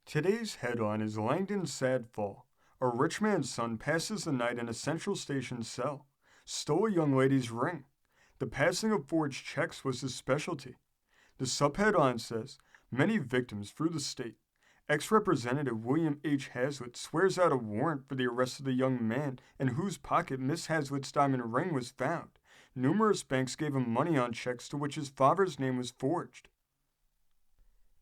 Today's headline is Langdon's sad fall. A rich man's son passes the night in a Central Station cell, stole a young lady's ring. The passing of forged checks was his specialty. The subheadline says, Many victims through the state. Ex-Representative William H. Hazlitt swears out a warrant for the arrest of the young man in whose pocket Miss Hazlitt's diamond ring was found. Numerous banks gave him money on checks to which his father's name was forged.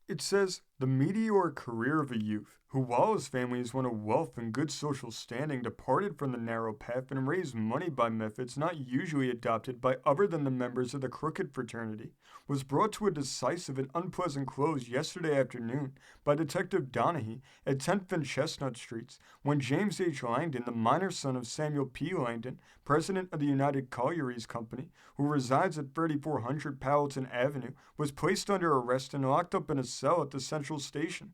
It says, the meteoric career of a youth, who while his family is one of wealth and good social standing, departed from the narrow path and raised money by methods not usually adopted by other than the members of the crooked fraternity, was brought to a decisive and unpleasant close yesterday afternoon by Detective Donahue at 10th and Chestnut Streets, when James H. Langdon, the minor son of Samuel P. Langdon, president of the United Collieries Company, who resides at 3400 Powelton Avenue, was placed under arrest and locked up in a cell at the Central Station.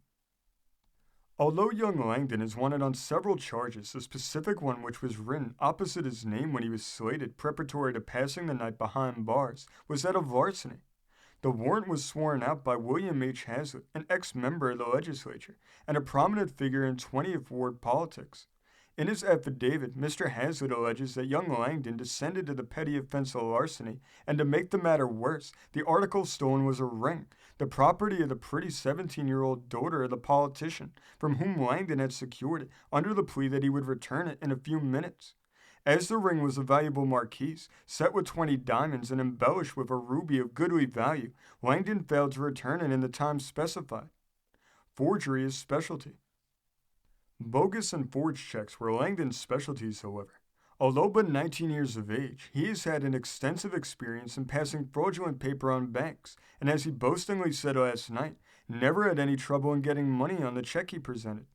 Although young Langdon is wanted on several charges, the specific one which was written opposite his name when he was slated preparatory to passing the night behind bars was that of larceny. The warrant was sworn out by William H. Hazlitt, an ex-member of the legislature and a prominent figure in 20th Ward politics. In his affidavit, Mr. Hazlitt alleges that young Langdon descended to the petty offense of larceny, and to make the matter worse, the article stolen was a ring, the property of the pretty 17-year-old daughter of the politician, from whom Langdon had secured it under the plea that he would return it in a few minutes. As the ring was a valuable marquise, set with 20 diamonds and embellished with a ruby of goodly value, Langdon failed to return it in the time specified. Forgery is specialty. Bogus and forged checks were Langdon's specialties, however. Although but 19 years of age, he has had an extensive experience in passing fraudulent paper on banks, and as he boastingly said last night, never had any trouble in getting money on the check he presented.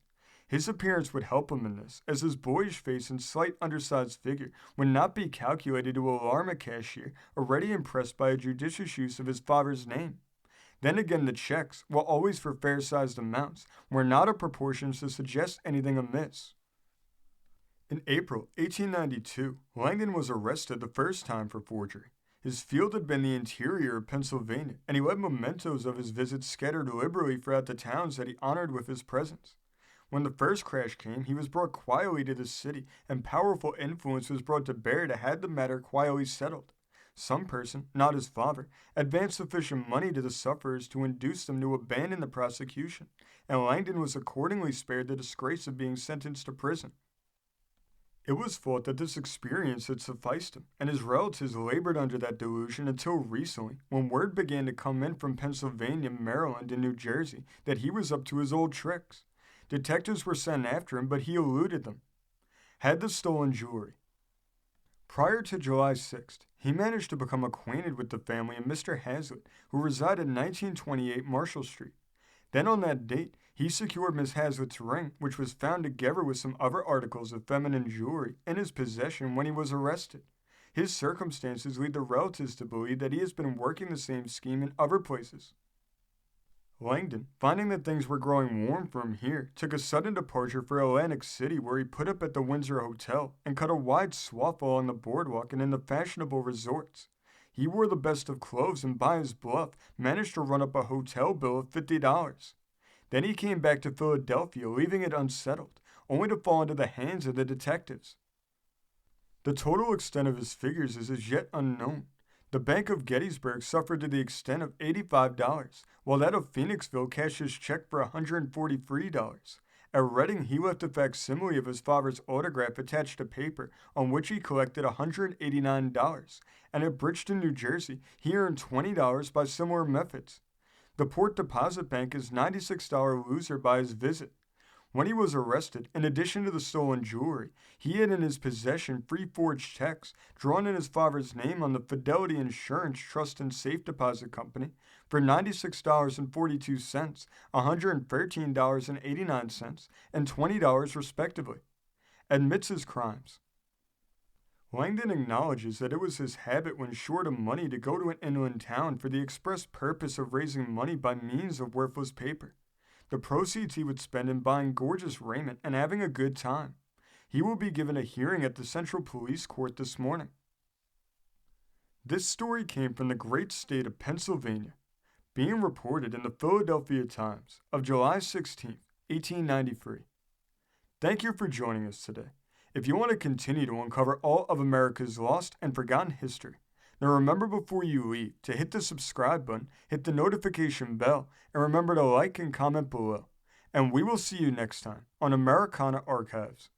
His appearance would help him in this, as his boyish face and slight undersized figure would not be calculated to alarm a cashier already impressed by a judicious use of his father's name. Then again, the checks, while always for fair-sized amounts, were not of proportions to suggest anything amiss. In April 1892, Langdon was arrested the first time for forgery. His field had been the interior of Pennsylvania, and he left mementos of his visit scattered liberally throughout the towns that he honored with his presence. When the first crash came, he was brought quietly to the city, and powerful influence was brought to bear to have the matter quietly settled. Some person, not his father, advanced sufficient money to the sufferers to induce them to abandon the prosecution, and Langdon was accordingly spared the disgrace of being sentenced to prison. It was thought that this experience had sufficed him, and his relatives labored under that delusion until recently, when word began to come in from Pennsylvania, Maryland, and New Jersey that he was up to his old tricks. Detectives were sent after him, but he eluded them. Had the stolen jewelry. Prior to July 6th, he managed to become acquainted with the family of Mr. Hazlitt, who resided in 1928 Marshall Street. Then on that date, he secured Miss Hazlitt's ring, which was found together with some other articles of feminine jewelry in his possession when he was arrested. His circumstances lead the relatives to believe that he has been working the same scheme in other places. Langdon, finding that things were growing warm for him here, took a sudden departure for Atlantic City, where he put up at the Windsor Hotel and cut a wide swath along the boardwalk and in the fashionable resorts. He wore the best of clothes and by his bluff managed to run up a hotel bill of $50. Then he came back to Philadelphia, leaving it unsettled, only to fall into the hands of the detectives. The total extent of his figures is as yet unknown. The Bank of Gettysburg suffered to the extent of $85, while that of Phoenixville cashed his check for $143. At Reading, he left a facsimile of his father's autograph attached to paper on which he collected $189, and at Bridgeton, New Jersey, he earned $20 by similar methods. The Port Deposit Bank is $96 loser by his visit. When he was arrested, in addition to the stolen jewelry, he had in his possession 3 forged checks drawn in his father's name on the Fidelity Insurance Trust and Safe Deposit Company for $96.42, $113.89, and $20 respectively. Admits his crimes. Langdon acknowledges that it was his habit when short of money to go to an inland town for the express purpose of raising money by means of worthless paper. The proceeds he would spend in buying gorgeous raiment and having a good time. He will be given a hearing at the Central Police Court this morning. This story came from the great state of Pennsylvania, being reported in the Philadelphia Times of July 16, 1893. Thank you for joining us today. If you want to continue to uncover all of America's lost and forgotten history, then remember before you leave to hit the subscribe button, hit the notification bell, and remember to like and comment below. And we will see you next time on Americana Archives.